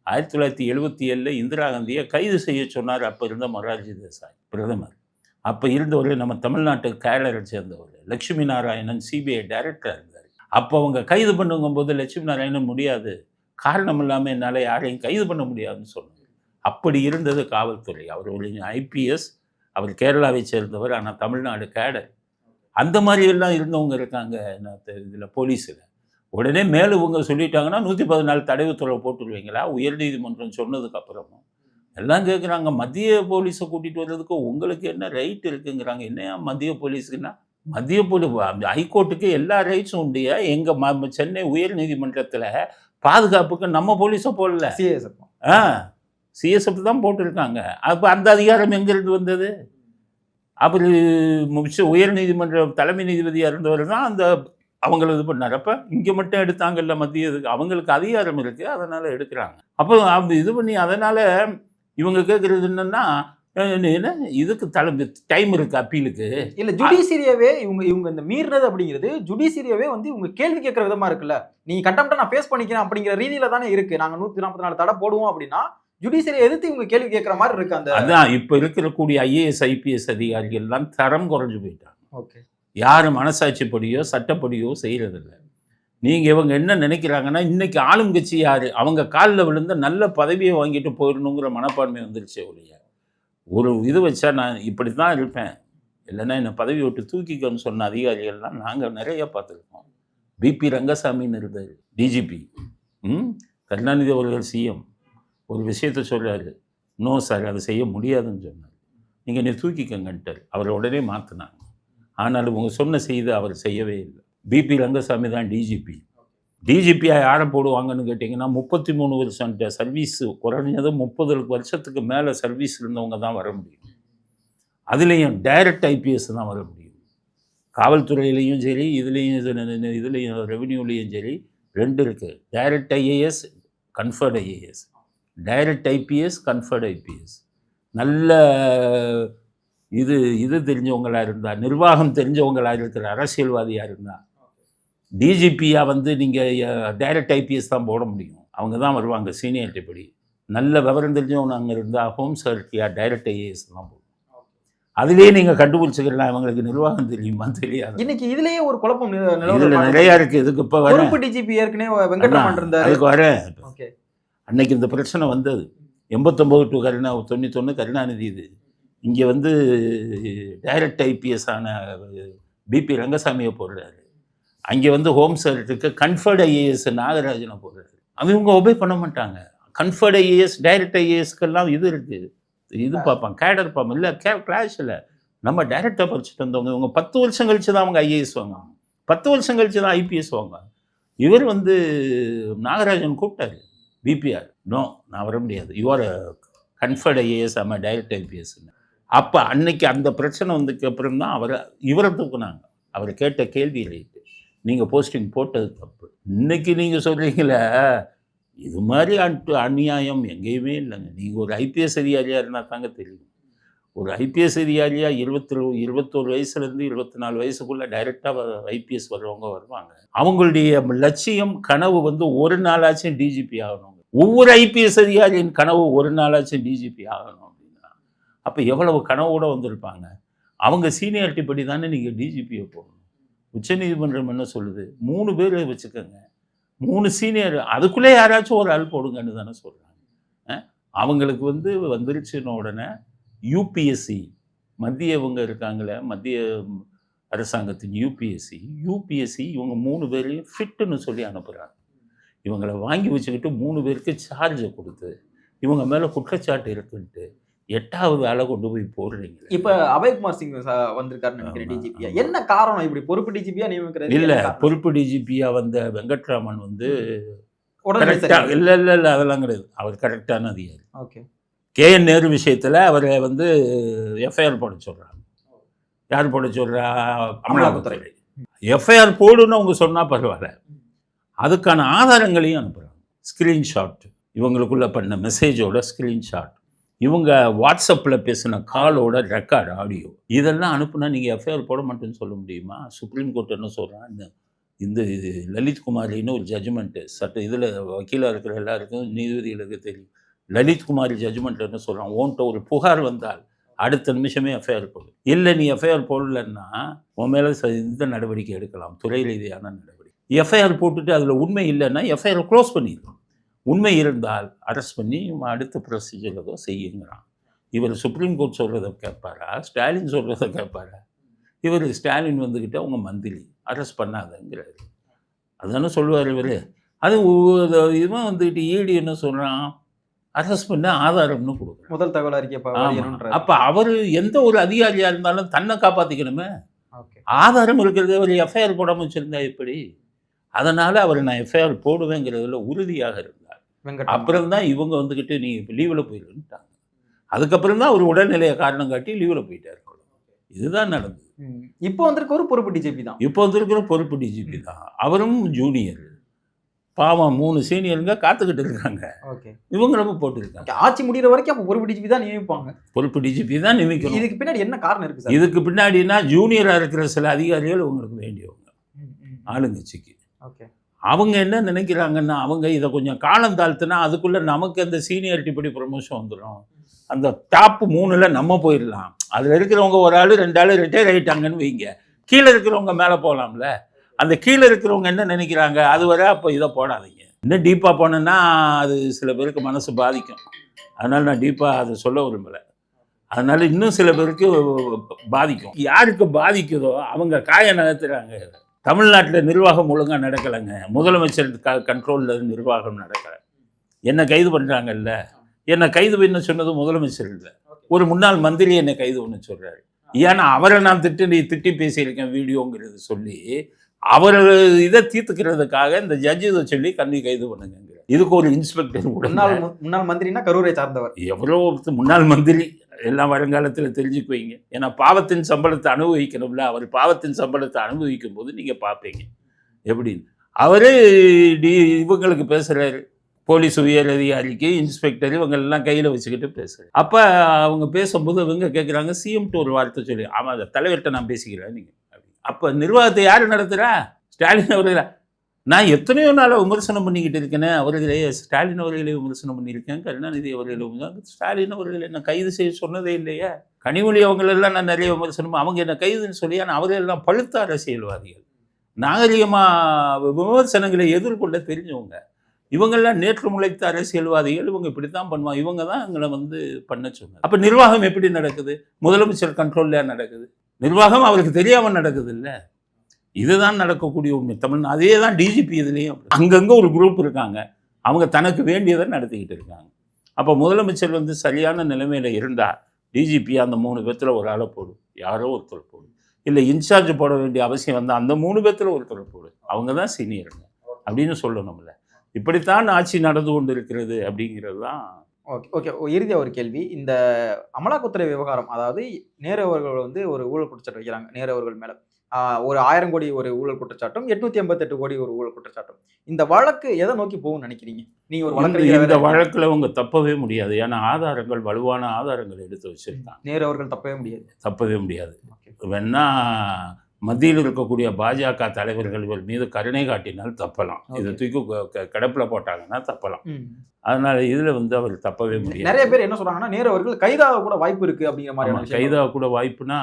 1977 இந்திரா காந்தியை கைது செய்ய சொன்னார் அப்போ இருந்த மொரார்ஜி தேசாய் பிரதமர். அப்போ இருந்தவர் நம்ம தமிழ்நாட்டு கேரளரை சேர்ந்தவர் லட்சுமி நாராயணன் சிபிஐ டைரக்டராக இருந்தார். அப்போ அவங்க கைது பண்ணுங்கும்போது லட்சுமி நாராயணன் முடியாது, காரணம் இல்லாமல் என்னால் யாரையும் கைது பண்ண முடியாதுன்னு சொன்னார். அப்படி இருந்தது காவல்துறை. அவர் ஒரு ஐபிஎஸ், அவர் கேரளாவை சேர்ந்தவர், ஆனால் தமிழ்நாடு கேடர். அந்த மாதிரி எல்லாம் இருந்தவங்க இருக்காங்க இதில் போலீஸில். உடனே மேலும் இவங்க சொல்லிட்டாங்கன்னா 114 தடை உத்தரவு போட்டுருவீங்களா? உயர்நீதிமன்றம் சொன்னதுக்கு அப்புறமும் எல்லாம் கேட்குறாங்க, மத்திய போலீஸை கூட்டிகிட்டு வர்றதுக்கு உங்களுக்கு என்ன ரைட் இருக்குங்கிறாங்க. என்னையா மத்திய போலீஸுக்குன்னா, மத்திய போலீஸ் ஹைகோர்ட்டுக்கு எல்லா ரைட்ஸும் உண்டு. எங்கள் சென்னை உயர் நீதிமன்றத்தில் பாதுகாப்புக்கு நம்ம போலீஸை போடல, சிஎஸ்எஃப் தான் போட்டிருக்காங்க. அப்போ அந்த அதிகாரம் எங்கிருந்து வந்தது? அவர் உயர் நீதிமன்ற தலைமை நீதிபதியாக இருந்தவர் தான் அந்த அவங்கள இது பண்ணார். அப்போ இங்கே மட்டும் எடுத்தாங்கல்ல மத்திய, அவங்களுக்கு அதிகாரம் இருக்குது, அதனால் எடுக்கிறாங்க. அப்போ இது பண்ணி அதனால் இவங்க கேட்குறது என்னென்னா, இதுக்கு டைம் இருக்கு அப்பீலுக்கு இல்ல. ஜுடிஷியரியாவே இவங்க இந்த மீறினது அப்படிங்கிறது ஜுடிஷியரியாவே வந்து இவங்க கேள்வி கேட்கற விதமா இருக்குல்ல. நீங்க கட்டம்ட்ட நான் பேஸ் பண்ணிக்கிறேன் அப்படிங்கிற ரீதியில தானே இருக்கு. நாங்க 144 தடை போடுவோம் அப்படின்னா ஜுடிஷியரியை எதிர்த்து இவங்க கேள்வி கேட்கற மாதிரி இருக்கு. அந்த அதான் இப்போ இருக்கக்கூடிய ஐஏஎஸ் ஐபிஎஸ் அதிகாரிகள் எல்லாம் தரம் குறைஞ்சு போயிட்டாங்க. ஓகே, யாரும் மனசாட்சிப்படியோ சட்டப்படியோ செய்யறதில்லை. நீங்க இவங்க என்ன நினைக்கிறாங்கன்னா, இன்னைக்கு ஆளும் கட்சி யாரு, அவங்க காலில் விழுந்து நல்ல பதவியை வாங்கிட்டு போயிடணுங்கிற மனப்பான்மை வந்துருச்சு ஒழிய ஒரு இது வச்சா நான் இப்படி தான் இருப்பேன், இல்லைன்னா என்னை பதவி விட்டு தூக்கிக்கன்னு சொன்ன அதிகாரிகள்லாம் நாங்கள் நிறைய பார்த்துருக்கோம். பிபி ரங்கசாமின்னு இருந்தார் டிஜிபி. கருணாநிதி அவர்கள் சிஎம் ஒரு விஷயத்த சொல்கிறாரு, நோ சார் அதை செய்ய முடியாதுன்னு சொன்னார். நீங்கள் நீ தூக்கிக்கங்கன்ட்டார். அவரை உடனே மாற்றினாங்க. ஆனாலும் உங்கள் சொன்ன செய்து அவர் செய்யவே இல்லை. பிபி ரங்கசாமி தான் டிஜிபி. டிஜிபியாக யாரை போடுவாங்கன்னு கேட்டிங்கன்னா 33 வருஷம் சர்வீஸ், குறைஞ்சது 30 வருஷத்துக்கு மேலே சர்வீஸ் இருந்தவங்க தான் வர முடியும். அதுலேயும் டைரக்ட் ஐபிஎஸ் தான் வர முடியும். காவல்துறையிலையும் சரி, இதுலேயும் ரெவென்யூலேயும் சரி 2 இருக்குது. Direct IAS, conferred IAS. Direct IPS, conferred IPS. நல்ல இது தெரிஞ்சவங்களாக இருந்தால், நிர்வாகம் தெரிஞ்சவங்களாக இருக்கிற அரசியல்வாதியாக இருந்தால் டிஜிபியாக வந்து நீங்கள் டைரக்ட் ஐபிஎஸ் தான் போட முடியும். அவங்க தான் வருவாங்க சீனியாரிட்டி படி. நல்ல விவரம் தெரிஞ்சவங்க அங்கே இருந்தால் ஹோம் செக்ரட்டரியா டைரக்ட் ஐஏஎஸ் தான் போடும். அதுலேயே நீங்கள் கண்டுபிடிச்சிக்கலாம் இவங்களுக்கு நிர்வாகம் தெரியுமா தெரியாது. இன்னைக்கு இதுலேயே ஒரு குழப்பம் இதில் நிறையா இருக்குது. இதுக்கு இப்போ வர டிஜிபி ஏற்கனவே வெங்கட்ராமன் இருந்தார். அதுக்கு வரேன். அன்னைக்கு இந்த பிரச்சனை வந்தது 89 டு 91 கருணாநிதி. இது இங்கே வந்து டைரக்ட் ஐபிஎஸ் ஆன பிபி ரங்கசாமியை போடுறாரு. அங்கே வந்து ஹோம் செக்ரட்டரிக்கு கன்ஃபர்ட் ஐஏஎஸ் நாகராஜனை போடுறாரு. அவங்க ஒபே பண்ண மாட்டாங்க. கன்ஃபர்ட் ஐஏஎஸ், டைரக்ட் ஐஏஎஸ்க்கெல்லாம் இது இருக்குது, இது பார்ப்பாங்க, கேடர் பார்ப்பாங்க. இல்லை கிளாஷ் இல்லை, நம்ம டைரக்டாக படிச்சுட்டு வந்தவங்க இவங்க 10 வருஷம் கழிச்சு தான் அவங்க ஐஏஎஸ் வாங்குவாங்க, 10 வருஷம் கழிச்சு தான் ஐபிஎஸ் வாங்குவாங்க. இவர் வந்து நாகராஜன் கூப்பிட்டாரு பிபிஆர், நோ நான் வர முடியாது, யுவர் கன்ஃபர்ட் ஐஏஎஸ் ஆமாம் டைரக்ட் ஐபிஎஸ்ன்னு. அப்போ அன்னைக்கு அந்த பிரச்சனை வந்ததுக்கு அப்புறம் தான் இவரை தூக்குனாங்க. அவர் கேட்ட கேள்வி ரைட்டு, நீங்கள் போஸ்டிங் போட்டது தப்பு. இன்னைக்கு நீங்கள் சொல்கிறீங்களே இது மாதிரி அநியாயம் எங்கேயுமே இல்லைங்க. நீங்கள் ஒரு ஐபிஎஸ் அதிகாரியாக இருந்தால் தாங்க தெரியும். ஒரு ஐபிஎஸ் அதிகாரியாக 21 வயசுலேருந்து 24 வயசுக்குள்ளே டைரெக்டாக ஐபிஎஸ் வர்றவங்க வருவாங்க. அவங்களுடைய லட்சியம் கனவு வந்து ஒரு நாளாச்சும் டிஜிபி ஆகணும். ஒவ்வொரு ஐபிஎஸ் அதிகாரியின் கனவு ஒரு நாளாச்சும் டிஜிபி ஆகணும் அப்படின்னா அப்போ எவ்வளவு கனவோடு வந்திருப்பாங்க. அவங்க சீனியாரிட்டி படி தானே நீங்கள் டிஜிபியை போகணும். உச்சநீதிமன்றம் என்ன சொல்லுது, 3 பேர் வச்சுக்கோங்க, 3 சீனியர், அதுக்குள்ளே யாராச்சும் ஒரு ஆள் போடுங்கன்னு தானே சொல்கிறாங்க. அவங்களுக்கு வந்து வந்துருச்சுன்னு உடனே யூபிஎஸ்சி, மத்திய இவங்க இருக்காங்களே மத்திய அரசாங்கத்தின் யூபிஎஸ்சி இவங்க 3 பேரையும் ஃபிட்டுன்னு சொல்லி அனுப்புகிறாங்க. இவங்களை வாங்கி வச்சுக்கிட்டு 3 பேருக்கு சார்ஜை கொடுத்து இவங்க மேலே குற்றச்சாட்டு இருக்குன்ட்டு 8வது ஆளை கொண்டு போய் போடுறீங்க. இப்போ அபய்குமார் சிங் வந்திருக்காருன்னு நினைக்கிறேன் டிஜிபியா. என்ன காரணம் இப்படி பொறுப்பு டிஜிபியா நியமிக்கிறது? இல்லை, பொறுப்பு டிஜிபியா வந்த வெங்கட்ராமன் வந்து கரெக்டாக இல்லை அதெல்லாம் கிடையாது. அவர் கரெக்டான அதிகாரி. ஓகே. கேஎன் நேரு விஷயத்தில் அவரை வந்து எஃப்ஐஆர் போட சொல்கிறாங்க. யார் போட சொல்கிறா? அமலாக்கத்துறை. எஃப்ஐஆர் போடுன்னு அவங்க சொன்னால் பரவாயில்ல, அதுக்கான ஆதாரங்களையும் அனுப்புகிறாங்க. ஸ்க்ரீன்ஷாட், இவங்களுக்குள்ளே பண்ண மெசேஜோட ஸ்க்ரீன்ஷாட், இவங்க வாட்ஸ்அப்பில் பேசின காலோட ரெக்கார்டு ஆடியோ, இதெல்லாம் அனுப்புனா நீங்கள் எஃப்ஐஆர் போட மாட்டேன்னு சொல்ல முடியுமா? சுப்ரீம் கோர்ட் என்ன சொல்கிறான், இந்த லலித் குமாரின்னு ஒரு ஜட்ஜ்மெண்ட்டு இதில் வக்கீலாக இருக்கிற எல்லாருக்கும் நீதிபதிகளுக்கு தெரியும். லலித் குமாரி ஜட்ஜ்மெண்ட் என்ன சொல்கிறான், ஓன்ட்ட ஒரு புகார் வந்தால் அடுத்த நிமிஷமே எஃப்ஐஆர் போடு. இல்லை நீ எஃப்ஐஆர் போடலன்னா உன் மேலே இந்த நடவடிக்கை எடுக்கலாம், துறை ரீதியான நடவடிக்கை. எஃப்ஐஆர் போட்டுட்டு அதில் உண்மை இல்லைன்னா எஃப்ஐஆர் க்ளோஸ் பண்ணிடலாம். உண்மை இருந்தால் அரெஸ்ட் பண்ணி அடுத்த ப்ரொசீஜர் ஏதோ செய்யுங்கிறான். இவர் சுப்ரீம் கோர்ட் சொல்கிறத கேட்பாரா, ஸ்டாலின் சொல்கிறத கேட்பாரா? இவர் ஸ்டாலின் வந்துக்கிட்டு அவங்க மந்திரி அரெஸ்ட் பண்ணாதங்கிறாரு. அதுதானே சொல்லுவார் இவர். அது இவன் வந்துக்கிட்டு ஈடி என்ன சொல்கிறான், அரெஸ்ட் பண்ண ஆதாரம்னு கொடுக்குறான், முதல் தகவல் அறிக்கை. அப்போ அவர் எந்த ஒரு அதிகாரியாக இருந்தாலும் தன்னை காப்பாற்றிக்கணுமே. ஆதாரம் இருக்கிறது அவர் எஃப்ஐஆர் போடாமல் வச்சுருந்தா எப்படி? அதனால் அவர் நான் எஃப்ஐஆர் போடுவேங்கிறதுல உறுதியாக இருந்தார். அப்புறம் தான் இவங்க வந்துக்கிட்டு நீ இப்போ லீவில் போயிடுன்ட்டாங்க. அதுக்கப்புறம் தான் அவர் உடல்நிலையை காரணம் காட்டி லீவில் போயிட்டார். இதுதான் நடந்தது. இப்போ வந்திருக்க ஒரு பொறுப்பு டிஜிபி தான். இப்போ வந்திருக்கிற பொறுப்பு டிஜிபி தான். அவரும் ஜூனியர், பாவம் 3 சீனியருங்க காத்துக்கிட்டு இருக்காங்க. இவங்களும் போட்டுருக்காங்க. ஆட்சி முடிகிற வரைக்கும் அப்போ பொறுப்பு டிஜிபி தான் நியமிப்பாங்க. பொறுப்பு டிஜிபி தான் நியமிக்கணும். இதுக்கு பின்னாடி என்ன காரணம் இருக்குது சார்? இதுக்கு பின்னாடினா ஜூனியராக இருக்கிற சில அதிகாரிகள் உங்களுக்கு வேண்டியவங்க ஆளுங்கட்சிக்கு. அவங்க என்ன நினைக்கிறாங்கன்னா, அவங்க இதை கொஞ்சம் காலம் தாழ்த்தினா அதுக்குள்ளே நமக்கு அந்த சீனியாரிட்டி படி ப்ரமோஷன் வந்துடும், அந்த டாப் 3ல் நம்ம போயிடலாம். அதில் இருக்கிறவங்க ஒரு ஆள் 2 ஆள் ரிட்டையர் ஆகிட்டாங்கன்னு வைங்க, கீழே இருக்கிறவங்க மேலே போகலாம்ல. அந்த கீழே இருக்கிறவங்க என்ன நினைக்கிறாங்க, அது வரை அப்போ இதை போடாதீங்க. இன்னும் டீப்பாக போனேன்னா அது சில பேருக்கு மனசு பாதிக்கும். அதனால் நான் டீப்பாக அதை சொல்ல விரும்பலை. அதனால இன்னும் சில பேருக்கு பாதிக்கும். யாருக்கு பாதிக்குதோ அவங்க காய நகர்த்துறாங்க. தமிழ்நாட்டில் நிர்வாகம் ஒழுங்காக நடக்கலைங்க. முதலமைச்சர் கண்ட்ரோலில் நிர்வாகம் நடக்கலை. என்னை கைது பண்ணுறாங்கல்ல, என்னை கைது பண்ண சொன்னது முதலமைச்சர் இல்லை, ஒரு முன்னாள் மந்திரி என்னை கைது பண்ண சொல்கிறாரு. ஏன்னா அவரை நான் திட்டி பேசியிருக்கேன் வீடியோங்கிறது சொல்லி அவர் இதை தீர்த்துக்கிறதுக்காக இந்த ஜட்ஜி இதை சொல்லி கைது பண்ணுங்க. இதுக்கு ஒரு இன்ஸ்பெக்டர் முன்னாள் மந்திரினா கரூரை சார்ந்தவர், எவ்வளோ முன்னாள் மந்திரி எல்லாம் வருங்காலத்தில் தெரிஞ்சுக்குவீங்க. ஏன்னா பாவத்தின் சம்பளத்தை அனுபவிக்கணும்ல, அவர் பாவத்தின் சம்பளத்தை அனுபவிக்கும் போது நீங்கள் பார்ப்பீங்க எப்படின்னு. அவரே இவங்களுக்கு பேசுகிறாரு, போலீஸ் உயர் அதிகாரிக்கு இன்ஸ்பெக்டர் இவங்கெல்லாம் கையில் வச்சுக்கிட்டு பேசுகிறாரு. அப்போ அவங்க பேசும்போது இவங்க கேட்குறாங்க சிஎம்ட்டு ஒரு வார்த்தை சொல்லி, ஆமாம் அதை தலைவர்கிட்ட நான் பேசிக்கிறேன் நீங்கள். அப்போ நிர்வாகத்தை யார் நடத்துகிறா? ஸ்டாலின் அவர்களா? நான் எத்தனையோ நாளாக விமர்சனம் பண்ணிக்கிட்டு இருக்கேனே அவர்களே, ஸ்டாலின் அவர்களை விமர்சனம் பண்ணியிருக்கேன், கருணாநிதி அவர்களை. ஸ்டாலின் அவர்கள் என்ன கைது செய்ய சொன்னதே இல்லையா? கனிமொழி அவங்களெல்லாம் நான் நிறைய விமர்சனம், அவங்க என்ன கைதுன்னு சொல்லி. ஆனால் அவர்களெல்லாம் பழுத்த அரசியல்வாதிகள், நாகரிகமாக விமர்சனங்களை எதிர்கொள்ள தெரிஞ்சவங்க. இவங்கெல்லாம் நேற்று முளைத்த அரசியல்வாதிகள். இவங்க இப்படி தான் பண்ணுவாங்க, இவங்க தான் எங்களை பண்ண சொன்னாங்க. அப்போ நிர்வாகம் எப்படி நடக்குது? முதலமைச்சர் கண்ட்ரோல்லையா நடக்குது? நிர்வாகம் அவருக்கு தெரியாமல் நடக்குது இல்லை. இதுதான் நடக்கக்கூடிய உண்மை. அதே தான் டிஜிபி இதுலேயும் அங்கங்கே ஒரு குரூப் இருக்காங்க, அவங்க தனக்கு வேண்டியதை நடத்திக்கிட்டு இருக்காங்க. அப்போ முதலமைச்சர் சரியான நிலைமையில் இருந்தால் டிஜிபி அந்த 3 பேர்த்தில் ஒரு ஆளை போடும், யாரோ ஒருத்தர் போடும். இல்லை இன்சார்ஜ் போட வேண்டிய அவசியம் வந்தால் அந்த 3 பேர்த்தில் ஒருத்தர் போடும், அவங்க தான் சீனியருங்க அப்படின்னு சொல்லணும்ல. இப்படித்தான் ஆட்சி நடந்து கொண்டு இருக்கிறது அப்படிங்கிறது தான். ஓகே ஓகே இறுதியாக ஒரு கேள்வி. இந்த அமலாக்கத்துறை விவகாரம், அதாவது நேரு அவர்கள் ஒரு ஊழல் குற்றச்சாட்டு வைக்கிறாங்க. நேரு அவர்கள் மேலே ஒரு 1000 கோடி ஒரு ஊழல் குற்றச்சாட்டும், 888 கோடி ஒரு ஊழல் குற்றச்சாட்டும். இந்த வழக்கு எதை நோக்கி போகும்னு நினைக்கிறீங்க நீங்க? ஒரு வழக்கு இந்த வழக்கில் அவங்க தப்பவே முடியாது. ஏன்னா ஆதாரங்கள், வலுவான ஆதாரங்கள் எடுத்து வச்சிருக்காங்க. நேரு அவர்கள் தப்பவே முடியாது. வேணா மத்தியில் இருக்கக்கூடிய பாஜக தலைவர்கள் மீது கருணை காட்டினால் தப்பலாம், இதை தூக்கி கிடப்பில் போட்டாங்கன்னா தப்பலாம். அதனால இதுல அவர் தப்பவே முடியாது. நிறைய பேர் என்ன சொல்றாங்கன்னா நேரு அவர்கள் கைதாக கூட வாய்ப்பு இருக்கு அப்படிங்கிற மாதிரி. கைதாக கூட வாய்ப்புனா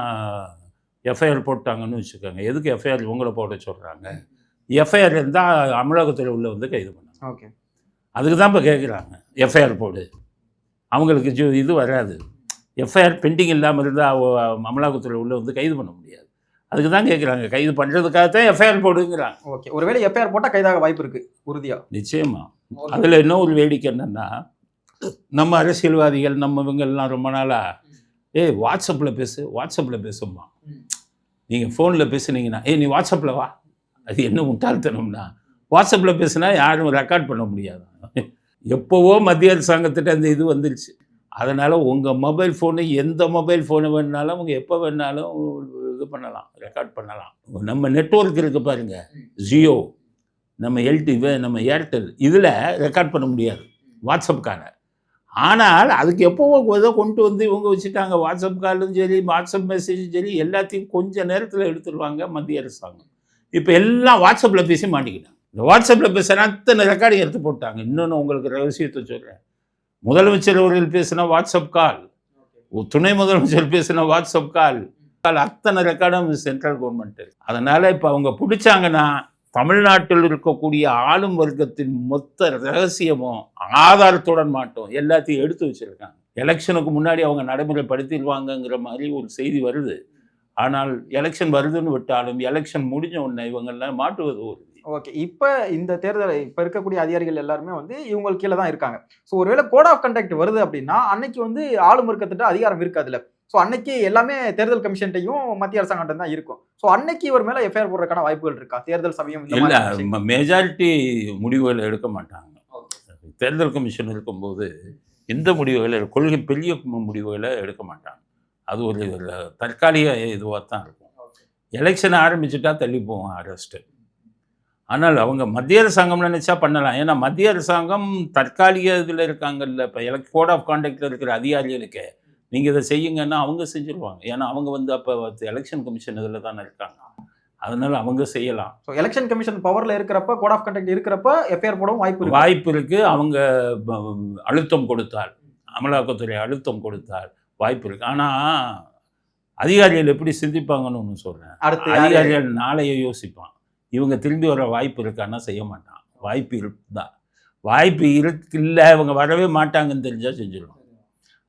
எஃப்ஐஆர் போட்டாங்கன்னு வச்சுக்கோங்க. எதுக்கு எஃப்ஐஆர் இவங்களை போட சொல்கிறாங்க? எஃப்ஐஆர் இருந்தால் அமலாக்கத்தில் உள்ள கைது பண்ணாங்க. ஓகே, அதுக்கு தான் இப்போ கேட்குறாங்க எஃப்ஐஆர் போடு. அவங்களுக்கு இது வராது. எஃப்ஐஆர் பெண்டிங் இல்லாமல் இருந்தால் அமலாக்கத்தில் உள்ள கைது பண்ண முடியாது. அதுக்கு தான் கேட்குறாங்க, கைது பண்ணுறதுக்காகத்தான் எஃப்ஐஆர் போடுங்கிறாங்க. ஓகே, ஒருவேளை எஃப்ஐஆர் போட்டால் கைதாக வாய்ப்பு இருக்குது உறுதியாக? நிச்சயமாக. அதில் இன்னும் ஒரு வேடிக்கை என்னென்னா, நம்ம அரசியல்வாதிகள் நம்ம இவங்கெல்லாம் ரொம்ப நாளாக வாட்ஸ்அப்பில் பேசுமா, நீங்கள் ஃபோனில் பேசுனீங்கன்னா நீ வாட்ஸ்அப்பில் வா. அது என்ன முட்டாள்தனம்னா, வாட்ஸ்அப்பில் பேசுனா யாரும் ரெக்கார்ட் பண்ண முடியாது. எப்போவோ மத்திய அரசாங்கத்திட்ட அந்த இது வந்துருச்சு. அதனால் உங்கள் மொபைல் ஃபோனு, எந்த மொபைல் ஃபோனு வேணுனாலும் அவங்க எப்போ வேணாலும் இது பண்ணலாம், ரெக்கார்ட் பண்ணலாம். நம்ம நெட்வொர்க் இருக்குது பாருங்கள், ஜியோ, நம்ம எல்டிவி, நம்ம ஏர்டெல், இதில் ரெக்கார்ட் பண்ண முடியாது வாட்ஸ்அப்புக்கான. ஆனால் அதுக்கு எப்போவோ ஏதோ கொண்டு இவங்க வச்சுட்டாங்க. வாட்ஸ்அப் காலும் சரி, வாட்ஸ்அப் மெசேஜும் சரி, எல்லாத்தையும் கொஞ்சம் நேரத்தில் எடுத்துருவாங்க மத்திய அரசாங்கம். இப்போ எல்லாம் வாட்ஸ்அப்பில் பேசி மாட்டிக்கிட்டாங்க. இந்த வாட்ஸ்அப்பில் பேசுகிற அத்தனை ரெக்கார்டிங் எடுத்து போட்டாங்க. இன்னொன்று உங்களுக்கு ரகசியத்தை சொல்கிறேன். முதலமைச்சர் அவர்கள் பேசின வாட்ஸ்அப் கால், துணை முதலமைச்சர் பேசின வாட்ஸ்அப் கால், அத்தனை ரெக்கார்டும் சென்ட்ரல் கவர்மெண்ட். அதனால் இப்போ அவங்க பிடிச்சாங்கன்னா தமிழ்நாட்டில் இருக்கக்கூடிய ஆளும் வர்க்கத்தின் மொத்த ரகசியமும் ஆதாரத்துடன் மாட்டோம் எல்லாத்தையும் எடுத்து வச்சுருக்காங்க. எலெக்ஷனுக்கு முன்னாடி அவங்க நடைமுறைப்படுத்திடுவாங்கங்கிற மாதிரி ஒரு செய்தி வருது. ஆனால் எலெக்ஷன் வருதுன்னு விட்டாலும் எலெக்ஷன் முடிஞ்ச உடனே இவங்கெல்லாம் மாட்டுவது ஒரு. ஓகே, இப்போ இந்த தேர்தல் இப்போ இருக்கக்கூடிய அதிகாரிகள் எல்லாருமே இவங்களுக்கு கீழே தான் இருக்காங்க. ஸோ ஒருவேளை கோட் ஆஃப் கண்டக்ட் வருது அப்படின்னா அன்னைக்கு ஆளும் வர்க்கத்திட்ட அதிகாரம் இருக்காதுல்ல. ஸோ அன்னைக்கு எல்லாமே தேர்தல் கமிஷன்ட்டையும் மத்திய அரசாங்கம் தான் இருக்கும். ஸோ அன்னைக்கு இவர் மேலே எஃப்ஐஆர் போடுறதுக்கான வாய்ப்புகள் இருக்கா? தேர்தல் சமயம் இல்லை, மெஜாரிட்டி முடிவுகளை எடுக்க மாட்டாங்க. தேர்தல் கமிஷன் இருக்கும்போது எந்த முடிவுகளை, கொள்கை பெரிய முடிவுகளை எடுக்க மாட்டாங்க. அது ஒரு தற்காலிக இதுவாக தான் இருக்கும். எலெக்ஷன் ஆரம்பிச்சுட்டா தள்ளி போவோம் அரெஸ்ட்டு. ஆனால் அவங்க மத்திய அரசாங்கம் நினச்சா பண்ணலாம். ஏன்னா மத்திய அரசாங்கம் தற்காலிக இதில் இருக்காங்கல்ல. இப்போ கோட் ஆஃப் கான்டக்டில் இருக்கிற அதிகாரிகளுக்கு நீங்கள் இதை செய்யுங்கன்னா அவங்க செஞ்சுருவாங்க. ஏன்னா அவங்க அப்போ எலெக்ஷன் கமிஷன் இதில் தானே இருக்காங்க. அதனால அவங்க செய்யலாம். ஸோ எலெக்ஷன் கமிஷன் பவரில் இருக்கிறப்ப, கோட் ஆஃப் கண்டக்ட் இருக்கிறப்ப எஃப்ஐஆர் போடவும் வாய்ப்பு இருக்குது. அவங்க அழுத்தம் கொடுத்தால், அமலாக்கத்துறை அழுத்தம் கொடுத்தால் வாய்ப்பு இருக்குது. ஆனால் அதிகாரிகள் எப்படி சிந்திப்பாங்கன்னு ஒன்று சொல்கிறேன். அதிகாரிகள் நாளைய யோசிப்பான், இவங்க திரும்பி வர வாய்ப்பு இருக்கான்னா செய்ய மாட்டான். வாய்ப்பு இருக்குதான், வாய்ப்பு இல்லை இவங்க வரவே மாட்டாங்கன்னு தெரிஞ்சால் செஞ்சிடுவாங்க.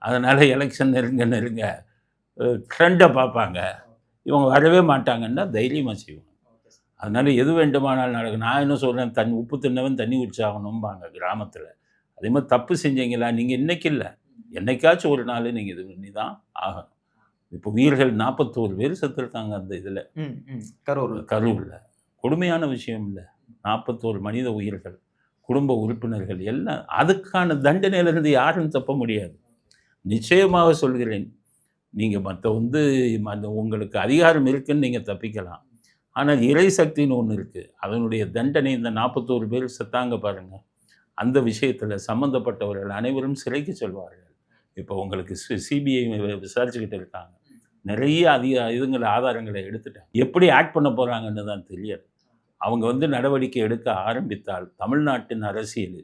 அதனால் எலெக்ஷன் நெருங்க ட்ரெண்டை பார்ப்பாங்க. இவங்க வரவே மாட்டாங்கன்னா தைரியமாக செய்வாங்க. அதனால் எது வேண்டுமானாலும் நடக்கும். நான் என்ன சொல்கிறேன், உப்பு தின்னவன் தண்ணி குடிச்சாகணும்பாங்க கிராமத்தில். அதே மாதிரி தப்பு செஞ்சீங்களா, நீங்கள் இன்றைக்கி இல்லை என்னைக்காச்சும் ஒரு நாள் நீங்கள் இது பண்ணி தான் ஆகணும். இப்போ உயிர்கள் 41 பேர் செத்துருக்காங்க அந்த இதில், கரூரில். கொடுமையான விஷயம் இல்லை, 41 மனித உயிர்கள், குடும்ப உறுப்பினர்கள் எல்லாம். அதுக்கான தண்டனையிலிருந்து யாரும் தப்ப முடியாது. நிச்சயமாக சொல்கிறேன், நீங்கள் உங்களுக்கு அதிகாரம் இருக்குன்னு நீங்கள் தப்பிக்கலாம். ஆனால் இறை சக்தின்னு ஒன்று இருக்குது, அதனுடைய தண்டனை இந்த 41 பேர் செத்தாங்க பாருங்கள், அந்த விஷயத்தில் சம்மந்தப்பட்டவர்கள் அனைவரும் சிறைக்கு செல்வார்கள். இப்போ உங்களுக்கு சிபிஐ விசாரிச்சுக்கிட்டு இருக்காங்க, நிறைய ஆதாரங்களை எடுத்துட்டாங்க. எப்படி ஆக்ட் பண்ண போகிறாங்கன்னு தான் தெரியாது. அவங்க நடவடிக்கை எடுக்க ஆரம்பித்தால் தமிழ்நாட்டின் அரசியல்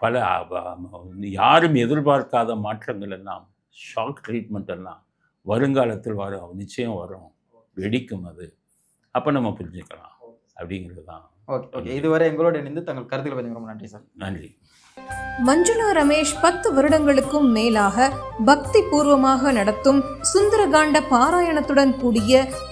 பல யாரும் எதிர்பார்க்காத மாற்றங்கள் எல்லாம், ஷாக் ட்ரீட்மெண்ட் எல்லாம் வருங்காலத்தில் நிச்சயம் வரும், வெடிக்கும். அது அப்போ நம்ம புரிஞ்சுக்கலாம் அப்படிங்கிறது தான். ஓகே, இதுவரை எங்களோட இணைந்து தங்கள் கருத்துக்களை பற்றி ரொம்ப நன்றி சார். நன்றி. மஞ்சுளா ரமேஷ் 10 வருடங்களுக்கும் மேலாக பக்தி பூர்வமாக நடத்தும் சுந்தரகாண்ட பாராயணத்துடன் கூடிய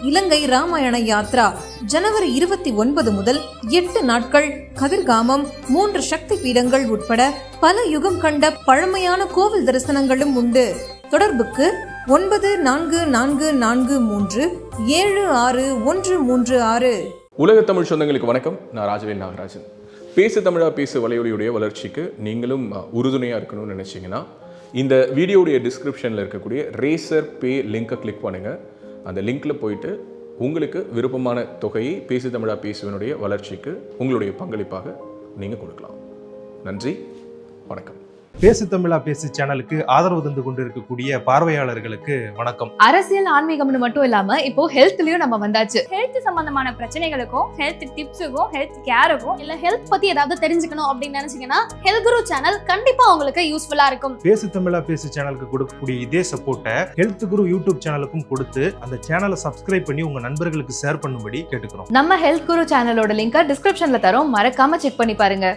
இலங்கை ராமாயண யாத்ரா ஜனவரி 29 முதல் 8 நாட்கள் கதிர்காமம் 3 சக்தி பீடங்கள் உட்பட பல யுகம் கண்ட பழமையான கோவில் தரிசனங்களும் உண்டு. தொடர்புக்கு 9443761136. உலக தமிழ் சொந்தங்களுக்கு வணக்கம். நான் ராஜவேல் நாகராஜன். பேசு தமிழா பேசு வலையொலியுடைய வளர்ச்சிக்கு நீங்களும் உறுதுணையாக இருக்கணும்னு நினச்சிங்கன்னா இந்த வீடியோடைய டிஸ்கிரிப்ஷனில் இருக்கக்கூடிய ரேசர் பே லிங்கை கிளிக் பண்ணுங்கள். அந்த லிங்க்கில் போயிட்டு உங்களுக்கு விருப்பமான தொகையை பேசு தமிழா பேசுவனுடைய வளர்ச்சிக்கு உங்களுடைய பங்களிப்பாக நீங்கள் கொடுக்கலாம். நன்றி, வணக்கம். பேசு தமிழா பேசு சேனலுக்கு ஆதரவு தந்து கொண்டு இருக்கக்கூடிய பார்வையாளர்களுக்கு வணக்கம். அரசியல் ஆன்மீகம்னு மட்டும் இல்லாம இப்போ ஹெல்த்லயும் நம்ம வந்தாச்சு. ஹெல்த் சம்பந்தமான பிரச்சனைகளுக்கும், ஹெல்த் டிப்ஸுக்கும், ஹெல்த் கேருக்கும், இல்ல ஹெல்த் பத்தி ஏதாவது தெரிஞ்சுக்கணும் அப்படின்னு நினைச்சீங்கன்னா ஹெல்த் குரு சேனல் கண்டிப்பா உங்களுக்கு யூஸ்ஃபுல்லா இருக்கும். பேசு தமிழா பேசு சேனலுக்கு கொடுக்கக்கூடிய இதே சப்போர்ட்டை ஹெல்த் குரு யூடியூப் சேனலுக்கும் கொடுத்து அந்த சேனலை சப்ஸ்கிரைப் பண்ணி உங்க நண்பர்களுக்கு ஷேர் பண்ணும்படி கேட்டுக்கிறோம். நம்ம ஹெல்த் குரு சேனலோட லிங்கை டிஸ்கிரிப்ஷன்ல தரோம், மறக்காம செக் பண்ணி பாருங்க.